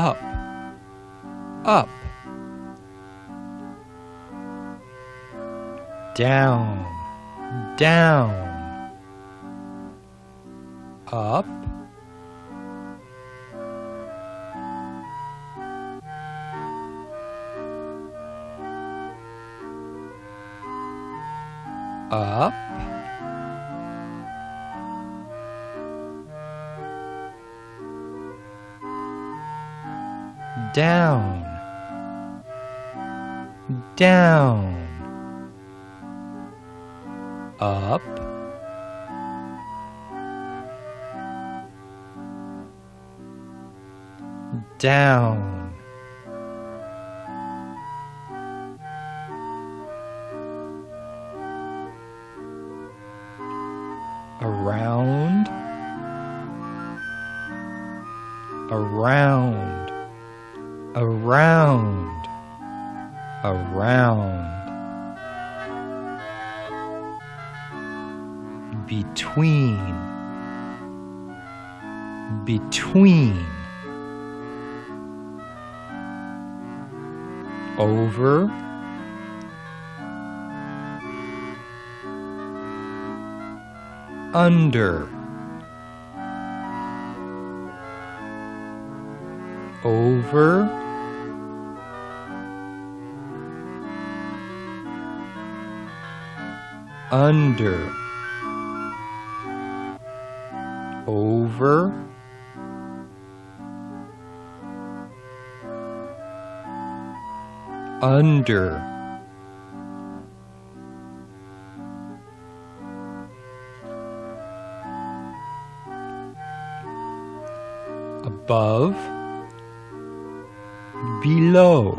up, up. Down, down. Up, up, down, down, up, down, around, around, around, around, between, between, over, under, over, under, over, under, above, below,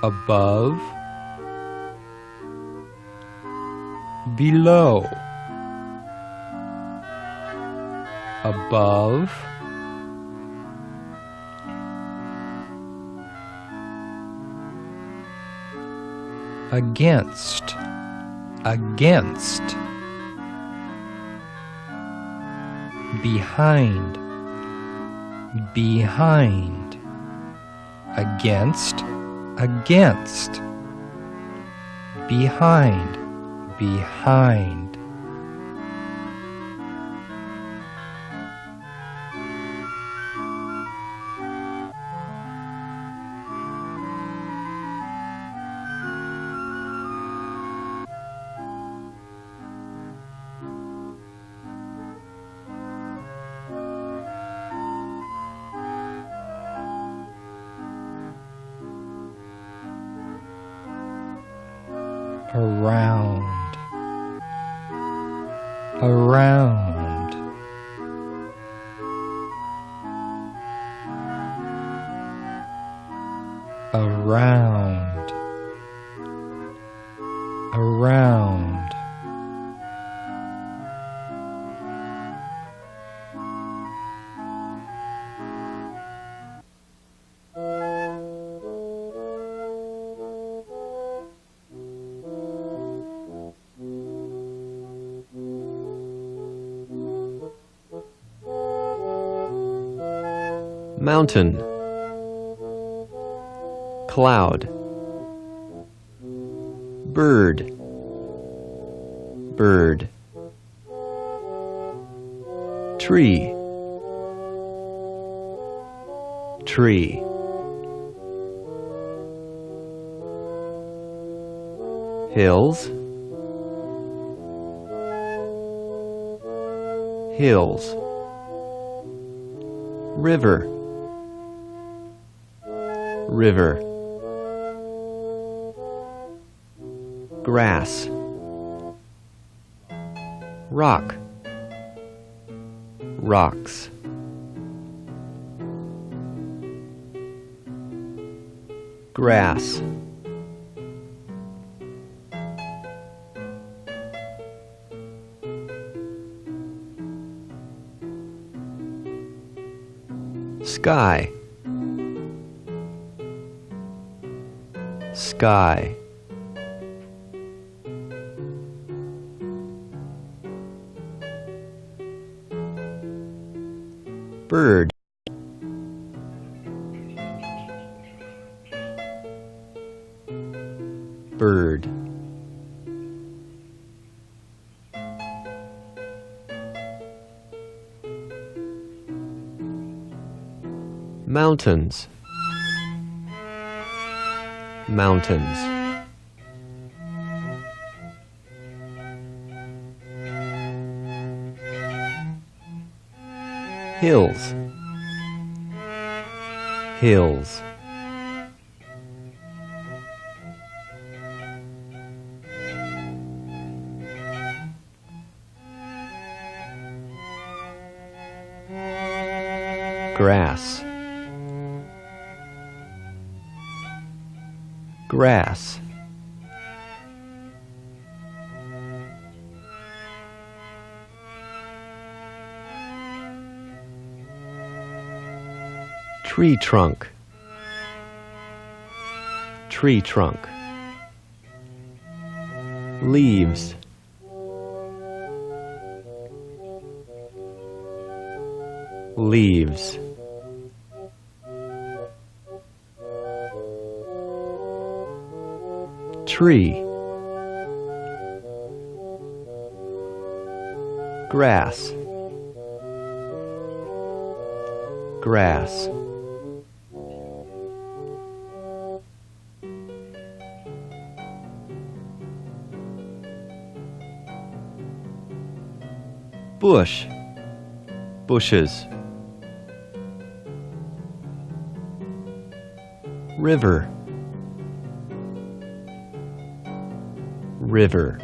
above, below, above, against, against, behind, behind, against, against, behind, behind, around, around, around, around, mountain, cloud, bird, bird, tree, tree, hills, hills, river, river, grass, rock, rocks, grass, sky, sky, Bird. Bird. Mountains. Mountains. Hills. Hills. Grass. Grass. Tree trunk. Tree trunk. Leaves. Leaves. Tree. Grass. Grass. Bush. Bushes. River. River.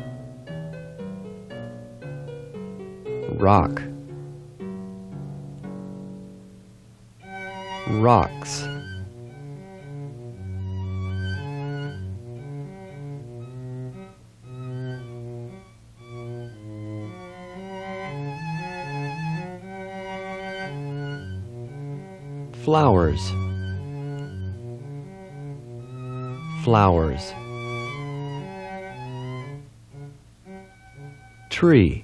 Rock. Rocks. Flowers. Flowers. Tree.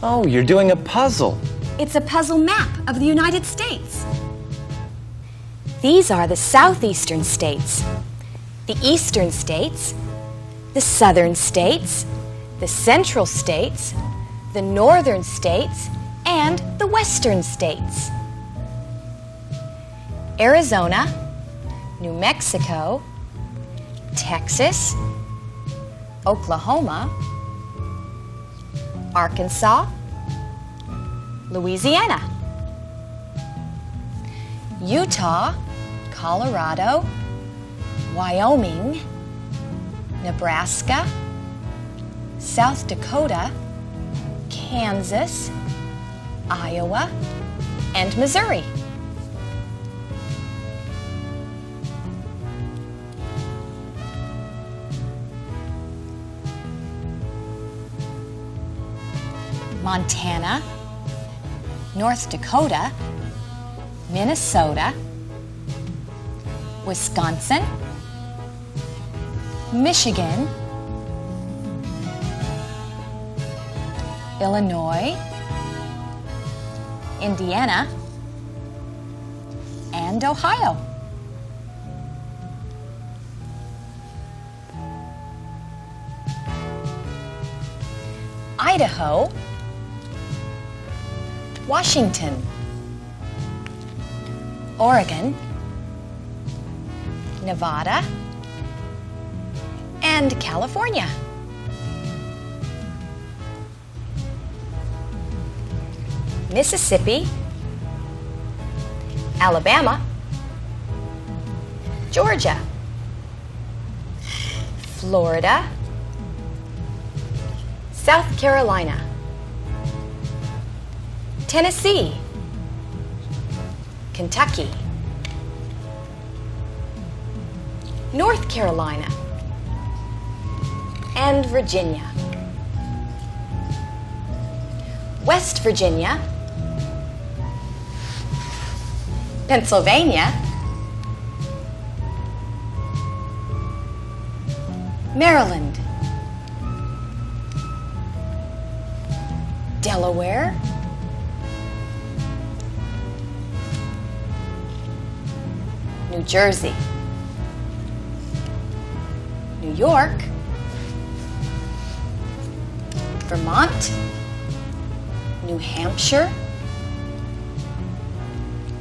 Oh, you're doing a puzzle. It's a puzzle map of the United States. These are the southeastern states, the eastern states, the southern states, the central states, the northern states, and the western states. Arizona, New Mexico, Texas, Oklahoma, Arkansas, Louisiana, Utah, Colorado, Wyoming, Nebraska, South Dakota, Kansas, Iowa, and Missouri. Montana, North Dakota, Minnesota, Wisconsin, Michigan, Illinois, Indiana, and Ohio. Idaho, Washington, Oregon, Nevada, and California. Mississippi, Alabama, Georgia, Florida, South Carolina, Tennessee, Kentucky, North Carolina, and Virginia. West Virginia, Pennsylvania, Maryland, Delaware, New Jersey, New York, Vermont, New Hampshire,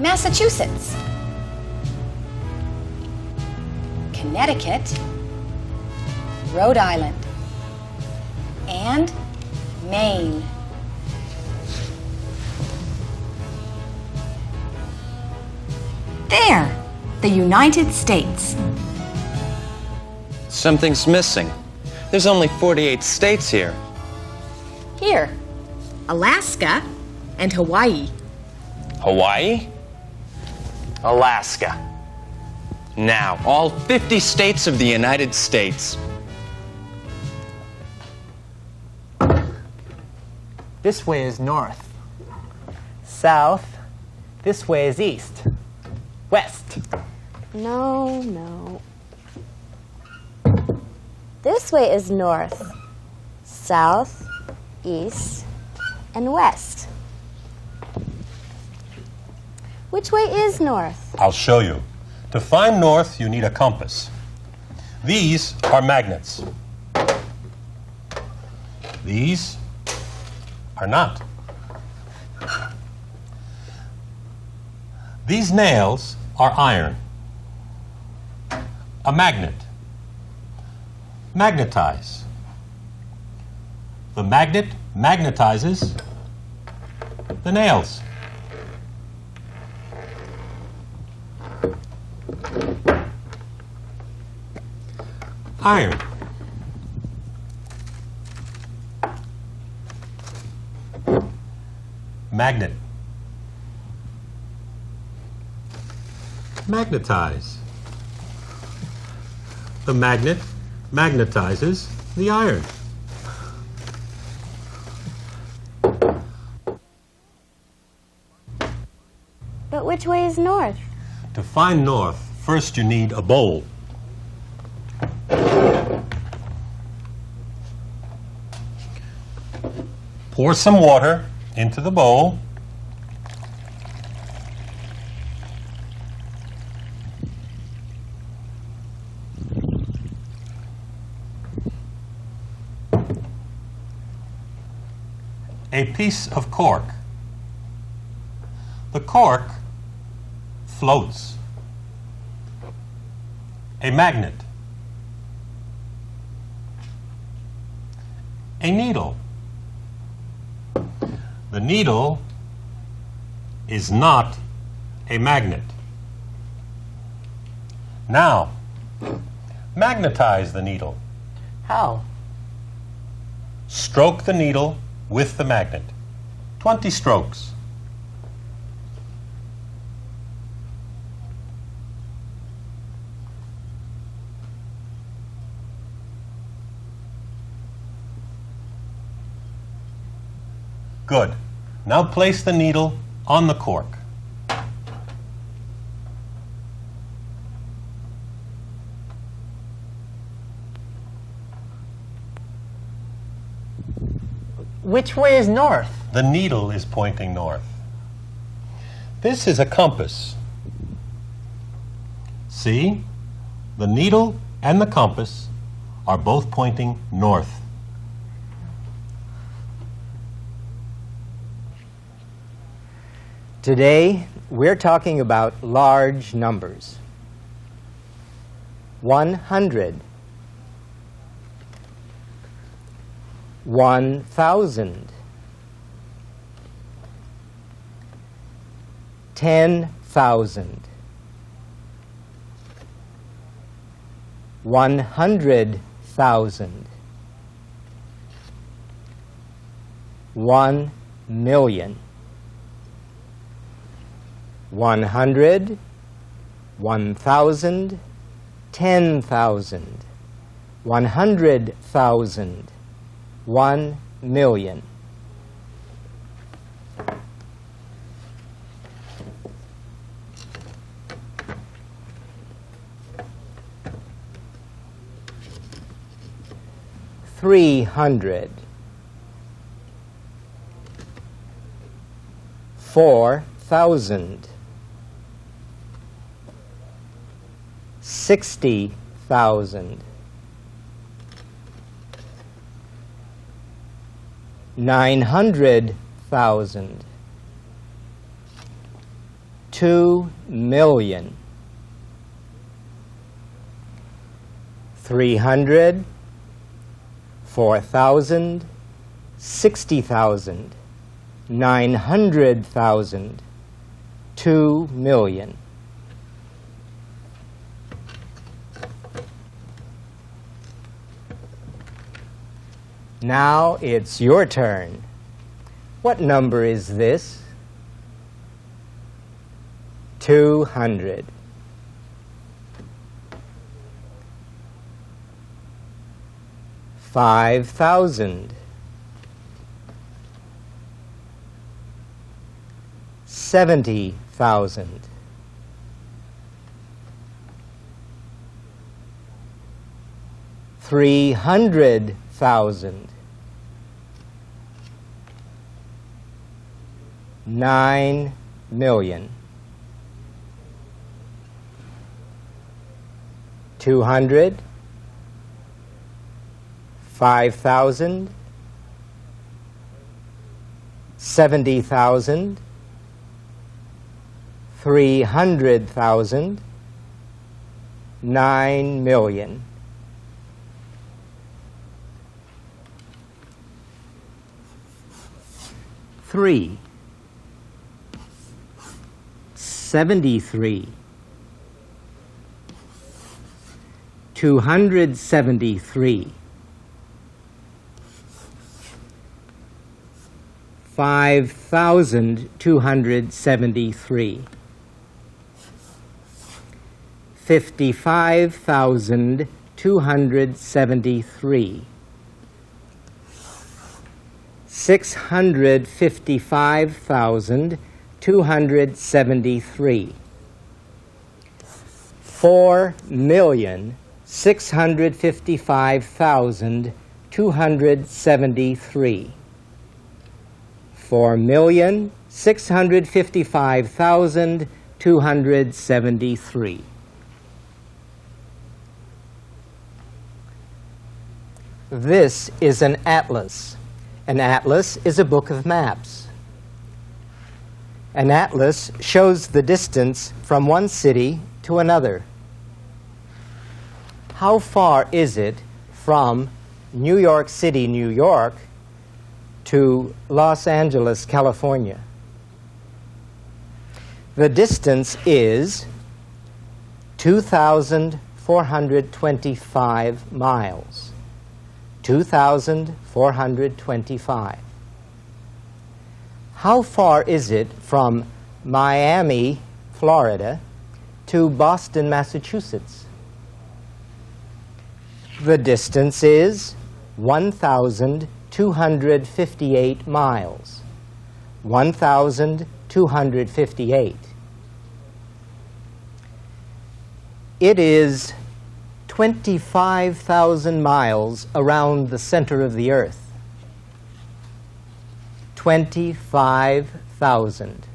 Massachusetts, Connecticut, Rhode Island, and Maine. There, the United States. Something's missing. There's only 48 states here. Here, Alaska and Hawaii. Hawaii? Alaska. Now, all 50 states of the United States. This way is north. South. This way is east. West. No, no. This way is north, south, east, and west. Which way is north? I'll show you. To find north, you need a compass. These are magnets. These are not. These nails are iron. A magnet. Magnetize. The magnet magnetizes the nails. Iron. Magnet. Magnetize. The magnet magnetizes the iron. But which way is north? To find north, first you need a bowl. Pour some water into the bowl. A piece of cork. The cork floats. A magnet. A needle. The needle is not a magnet. Now, magnetize the needle. How? Stroke the needle with the magnet. 20 strokes. Good. Now place the needle on the cork. Which way is north? The needle is pointing north. This is a compass. See? The needle and the compass are both pointing north. Today, we're talking about large numbers. 100. 1,000. 10,000. 100,000. 1,000,000. 100, 1,000, 10,000, 100,000, 1,000,000. $300, 4,000. 60,000. 900,000. 2 million. 300, 4,000, 60,000, 900,000, 2 million. Now it's your turn. What number is this? 200. 5,000. 70,000. 300,000. 9 million. 200. 5,000. 70,000. 300,000. 9 million. Three. 73. 273. 5,273. 55,273. 655,273. 4,655,273. 4,655,273. This is an atlas. An atlas is a book of maps. An atlas shows the distance from one city to another. How far is it from New York City, New York, to Los Angeles, California? The distance is 2,425 miles. 2,425. How far is it from Miami, Florida, to Boston, Massachusetts? The distance is 1,258 miles. 1,258. It is 25,000 miles around the center of the Earth. 25,000.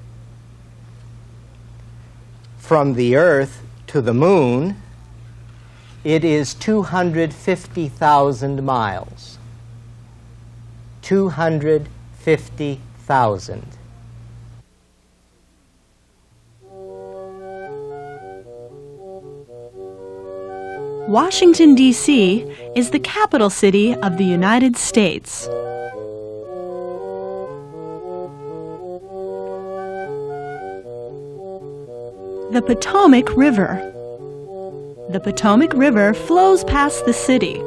From the Earth to the Moon, it is 250,000 miles. 250,000. Washington, D.C. is the capital city of the United States. The Potomac River. The Potomac River flows past the city.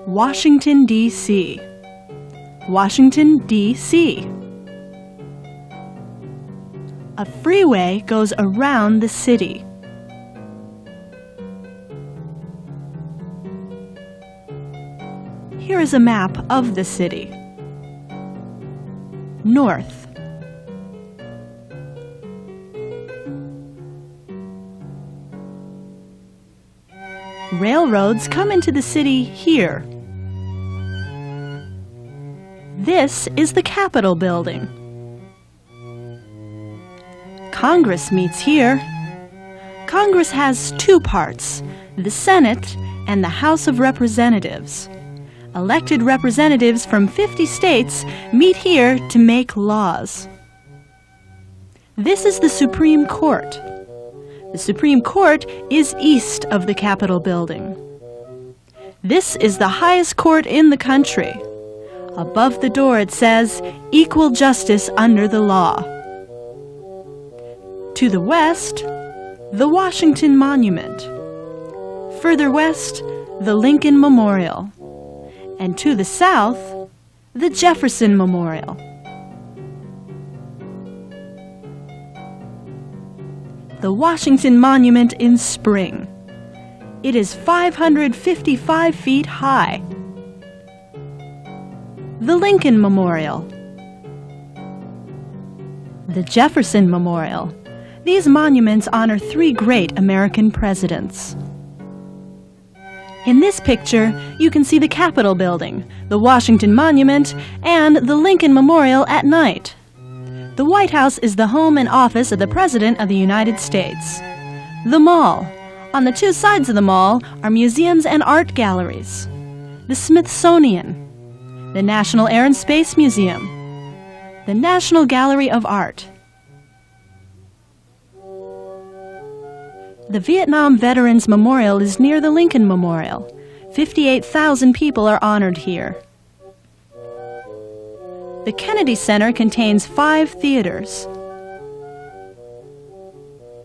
Washington, D.C. Washington, D.C. A freeway goes around the city. Here is a map of the city. North. Railroads come into the city here. This is the Capitol building. Congress meets here. Congress has two parts, the Senate and the House of Representatives. Elected representatives from 50 states meet here to make laws. This is the Supreme Court. The Supreme Court is east of the Capitol building. This is the highest court in the country. Above the door it says, "Equal justice under the law." To the west, the Washington Monument. Further west, the Lincoln Memorial. And to the south, the Jefferson Memorial. The Washington Monument in spring. It is 555 feet high. The Lincoln Memorial. The Jefferson Memorial. These monuments honor three great American presidents. In this picture, you can see the Capitol building, the Washington Monument, and the Lincoln Memorial at night. The White House is the home and office of the President of the United States. The Mall. On the two sides of the mall are museums and art galleries. The Smithsonian. The National Air and Space Museum. The National Gallery of Art. The Vietnam Veterans Memorial is near the Lincoln Memorial. 58,000 people are honored here. The Kennedy Center contains 5 theaters.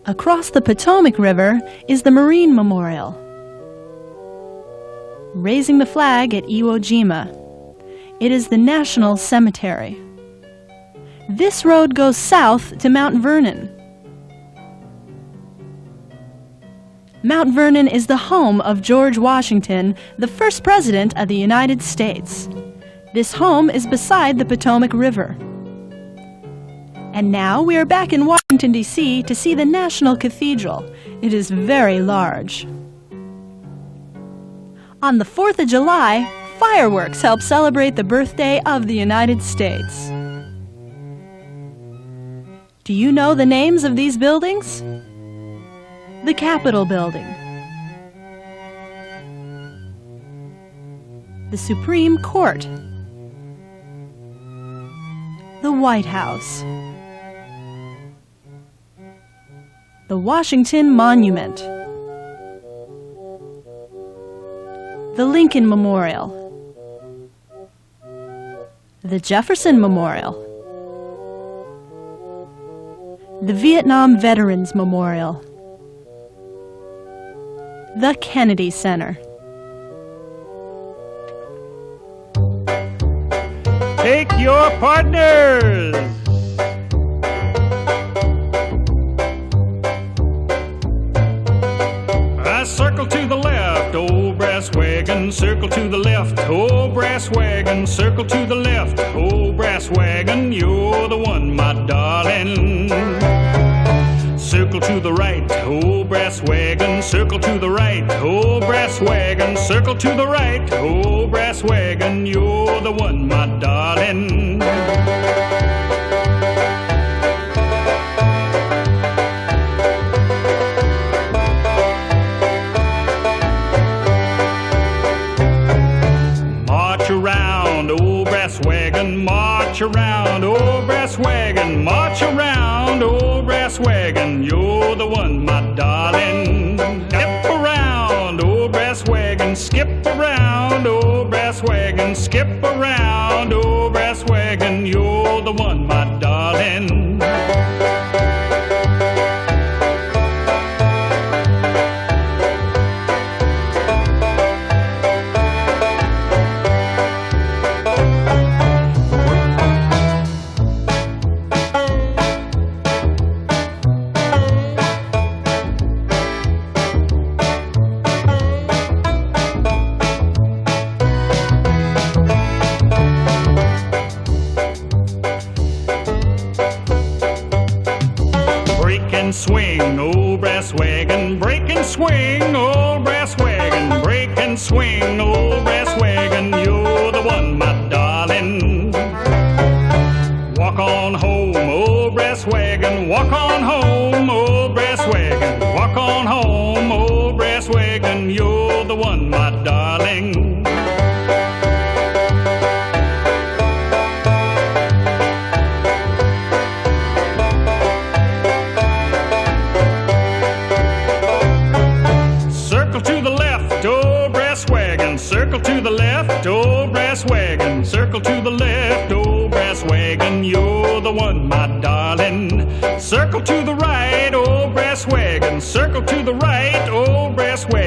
Across the Potomac River is the Marine Memorial. Raising the flag at Iwo Jima. It is the National Cemetery. This road goes south to Mount Vernon. Mount Vernon is the home of George Washington, the first president of the United States. This home is beside the Potomac River. And now we are back in Washington, D.C. to see the National Cathedral. It is very large. On the 4th of July, fireworks help celebrate the birthday of the United States. Do you know the names of these buildings? The Capitol Building, the Supreme Court, the White House, the Washington Monument, the Lincoln Memorial, the Jefferson Memorial, the Vietnam Veterans Memorial, the Kennedy Center. Take your partners! I circle to the left, old brass wagon, circle to the left, old brass wagon, circle to the left, old brass wagon, you're the one, my darling. Circle to the right, old brass wagon, circle to the right, old brass wagon, circle to the right, old brass wagon, you're the one, my darling. March around, old brass wagon, march around, old brass wagon, march around, old brass wagon, you're the one, my darling. Skip around, old brass wagon, skip around, old brass wagon, skip around, old brass wagon, you're the one, my darling. Swing, old brass wagon, break and swing, old brass wagon, break and swing, old brass wagon, you're the one, my darling. wagon, you're the one, my darling. Circle to the left, old brass wagon. Circle to the left, old brass wagon. Circle to the left, old brass wagon. You're the one, my darling. Circle to the right, old brass wagon. Circle to the right, old brass wagon.